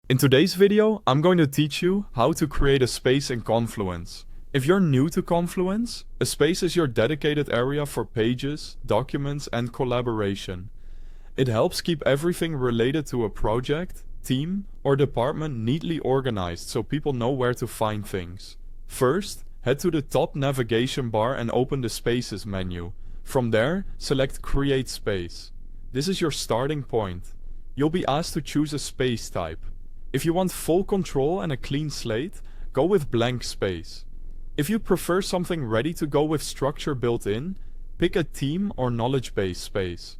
In today's video, I'm going to teach you how to create a space in Confluence. If you're new to Confluence, a space is your dedicated area for pages, documents, and collaboration. It helps keep everything related to a project, team, or department neatly organized so people know where to find things. First, head to the top navigation bar and open the Spaces menu. From there, select Create Space. This is your starting point. You'll be asked to choose a space type. If you want full control and a clean slate, go with blank space. If you prefer something ready to go with structure built in, pick a theme or knowledge base space.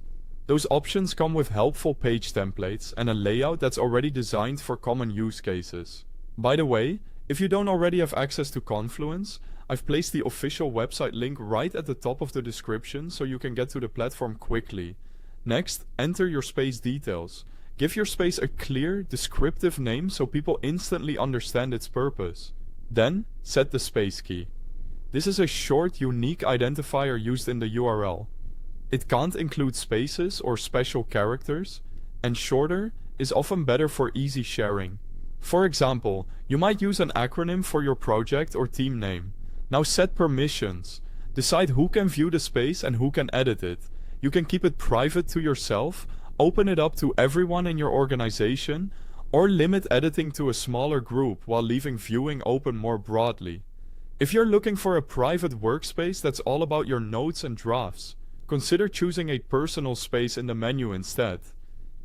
Those options come with helpful page templates and a layout that's already designed for common use cases. By the way, if you don't already have access to Confluence, I've placed the official website link right at the top of the description so you can get to the platform quickly. Next, enter your space details. Give your space a clear, descriptive name so people instantly understand its purpose. Then, set the space key. This is a short, unique identifier used in the URL. It can't include spaces or special characters, and shorter is often better for easy sharing. For example, you might use an acronym for your project or team name. Now set permissions. Decide who can view the space and who can edit it. You can keep it private to yourself, open it up to everyone in your organization, or limit editing to a smaller group while leaving viewing open more broadly. If you're looking for a private workspace that's all about your notes and drafts, consider choosing a personal space in the menu instead.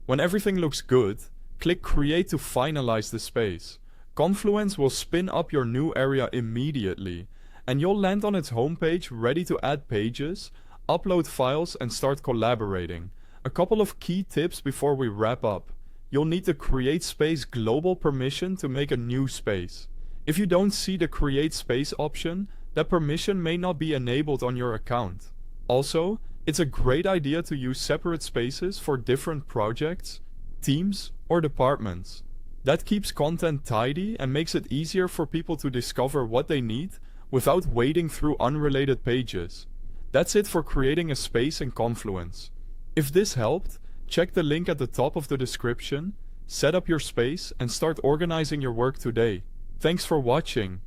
When everything looks good, click Create to finalize the space. Confluence will spin up your new area immediately, and you'll land on its homepage ready to add pages, upload files, and start collaborating. A couple of key tips before we wrap up. You'll need the Create Space global permission to make a new space. If you don't see the Create Space option, that permission may not be enabled on your account. Also, it's a great idea to use separate spaces for different projects, teams, or departments. That keeps content tidy and makes it easier for people to discover what they need without wading through unrelated pages. That's it for creating a space in Confluence. If this helped, check the link at the top of the description, set up your space, and start organizing your work today. Thanks for watching.